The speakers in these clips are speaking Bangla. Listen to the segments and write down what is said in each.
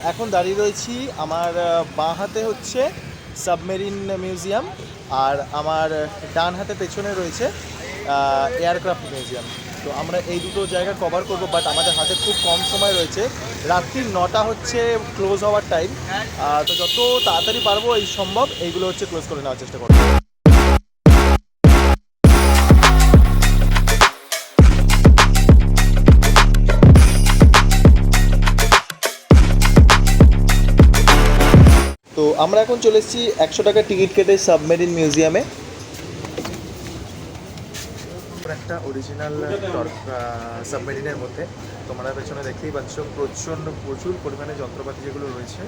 এখন দাঁড়িয়ে রয়েছি, আমার বাঁ হাতে হচ্ছে সাবমেরিন মিউজিয়াম আর আমার ডান হাতে পেছনে রয়েছে এয়ারক্রাফট মিউজিয়াম। তো আমরা এই দুটো জায়গা কভার করব, বাট আমাদের হাতে খুব কম সময় রয়েছে। রাত্রি 9টা হচ্ছে ক্লোজ হওয়ার টাইম। তো যত তাড়াতাড়ি পারবো এই সম্ভব এইগুলো হচ্ছে ক্লোজ করে নেওয়ার চেষ্টা করবো। তো আমরা এখন চলে এসেছি 100 টাকার টিকিট কেটে সাবমেরিন মিউজিয়ামে। একটা অরিজিনাল সাবমেরিনের মধ্যে তোমরা পেছনে দেখতেই পাচ্ছ প্রচুর পরিমাণে যন্ত্রপাতি যেগুলো রয়েছে।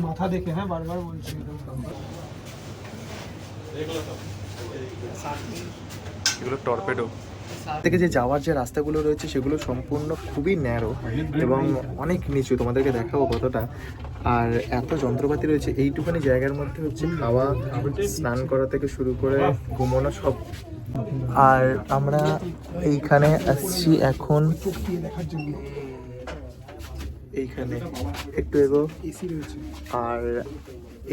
মাথা দেখে, হ্যাঁ বারবার বলছি এগুলো টর্পেডো থেকে যে যাওয়ার যে রাস্তাগুলো রয়েছে সেগুলো সম্পূর্ণ খুবই ন্যারো এবং অনেক নিচু, তোমাদেরকে দেখাবো কতটা। আর এত যন্ত্রপাতি রয়েছে এইটুখানি জায়গার মধ্যে, হচ্ছে খাওয়া, স্নান করা থেকে শুরু করে ঘুমানো সব। আর আমরা এইখানে আসছি এখন, এইখানে একটু এগো এসি রয়েছে। আর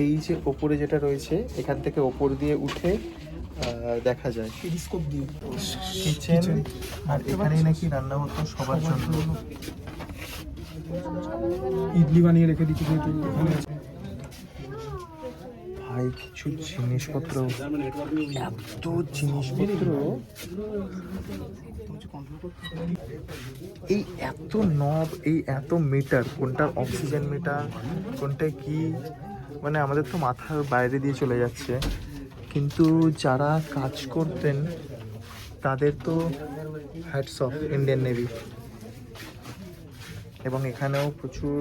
এই যে ওপরে যেটা রয়েছে এখান থেকে ওপর দিয়ে উঠে দেখা যায় টেলিস্কোপ দিয়ে কিচেন। আর এখানেই নাকি রান্না হতো সবার জন্য। ইডলি বানিয়ে রেখে দিচ্ছি যেহেতু এখানে আছে। ভাই কিছু জিনিসপত্র, এত জিনিসপত্র, এই এত নব, এই এত মিটার, কোনটা অক্সিজেন মিটার, কোনটা কি, মানে আমাদের তো মাথার বাইরে দিয়ে চলে যাচ্ছে। কিন্তু যারা কাজ করতেন তাদের তো হ্যাটস অফ, ইন্ডিয়ান নেভি। এবং এখানেও প্রচুর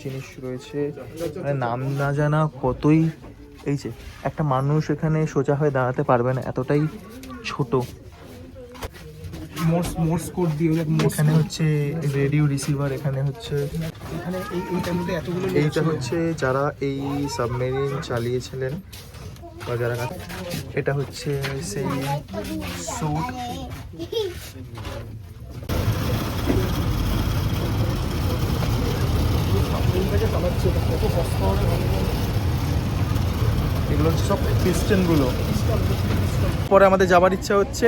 জিনিস রয়েছে, মানে নাম না জানা কতই। এই যে একটা মানুষ এখানে সোজা হয়ে দাঁড়াতে পারবে না, এতটাই ছোট। মোর্স কোড দিয়ে এখানে হচ্ছে রেডিও রিসিভার, এখানে হচ্ছে, এখানে এইটার মধ্যে এতগুলো এইটা হচ্ছে যারা এই সাবমেরিন চালিয়েছিলেন বা যারা, এটা হচ্ছে সেই স্যুট। এগুলো হচ্ছে সব পিস্টনগুলো। পরে আমাদের যাবার ইচ্ছা হচ্ছে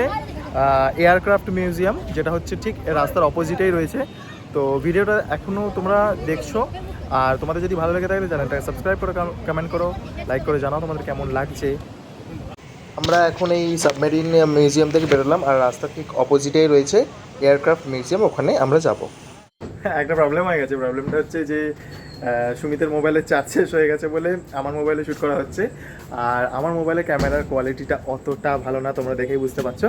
এয়ারক্রাফট মিউজিয়াম, যেটা হচ্ছে ঠিক রাস্তার অপোজিটেই রয়েছে। তো ভিডিওটা এখনও তোমরা দেখছো, আর তোমাদের যদি ভালো লেগে থাকলে চ্যানেলটাকে সাবস্ক্রাইব করো, কমেন্ট করো, লাইক করে জানাও তোমাদের কেমন লাগছে। আমরা এখন এই সাবমেরিন মিউজিয়াম থেকে বেরোলাম, আর রাস্তার ঠিক অপোজিটেই রয়েছে এয়ারক্রাফট মিউজিয়াম, ওখানে আমরা যাব। একটা প্রবলেম হয়ে গেছে, প্রবলেমটা হচ্ছে যে সুমিতের মোবাইলের চার্জ শেষ হয়ে গেছে বলে আমার মোবাইলে শ্যুট করা হচ্ছে। আর আমার মোবাইলে ক্যামেরার কোয়ালিটিটা অতটা ভালো না, তোমরা দেখেই বুঝতে পারছো।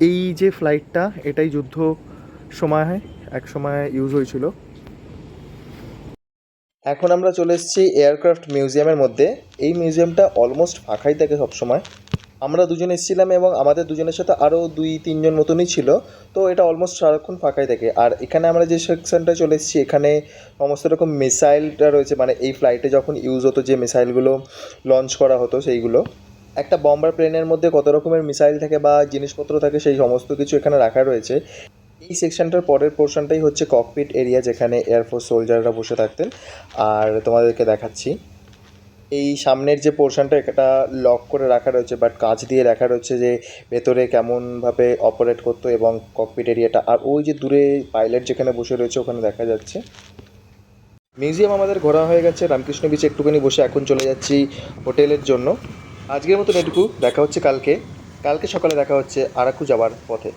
এই যে ফ্লাইটটা, এটাই যুদ্ধ সময় এক সময় ইউজ হয়েছিল। এখন আমরা চলে এসেছি এয়ারক্রাফট মিউজিয়ামের মধ্যে। এই মিউজিয়ামটা অলমোস্ট ফাঁকাই থাকে সবসময়। আমরা দুজন এসেছিলাম এবং আমাদের দুজনের সাথে আরও 2-3 জন মতনই ছিল। তো এটা অলমোস্ট সারাক্ষণ ফাঁকাই থাকে। আর এখানে আমরা যে সেকশনটা চলে এসেছি, এখানে সমস্ত রকম মিসাইলটা রয়েছে, মানে এই ফ্লাইটে যখন ইউজ হতো যে মিসাইলগুলো লঞ্চ করা হতো সেইগুলো। একটা বম্বার প্লেনের মধ্যে কত রকমের মিসাইল থাকে বা জিনিসপত্র থাকে, সেই সমস্ত কিছু এখানে রাখা রয়েছে। এই সেকশনটার পরের পোর্শনটাই হচ্ছে ককপিট এরিয়া, যেখানে এয়ারফোর্স সোলজাররা বসে থাকতেন। আর তোমাদেরকে দেখাচ্ছি এই সামনের যে পোর্শনটা, এটা লক করে রাখা রয়েছে, বাট কাঁচ দিয়ে রাখা রয়েছে যে ভেতরে কেমনভাবে অপারেট করতো, এবং ককপিট এরিয়াটা। আর ওই যে দূরে পাইলট যেখানে বসে রয়েছে ওখানে দেখা যাচ্ছে। মিউজিয়াম আমাদের ঘোরা হয়ে গেছে, রামকৃষ্ণ বিচে একটুখানি বসে এখন চলে যাচ্ছি হোটেলের জন্য। আজকের মতন এটুকু, দেখা হচ্ছে কালকে সকালে দেখা হচ্ছে আরাকু যাওয়ার পথে।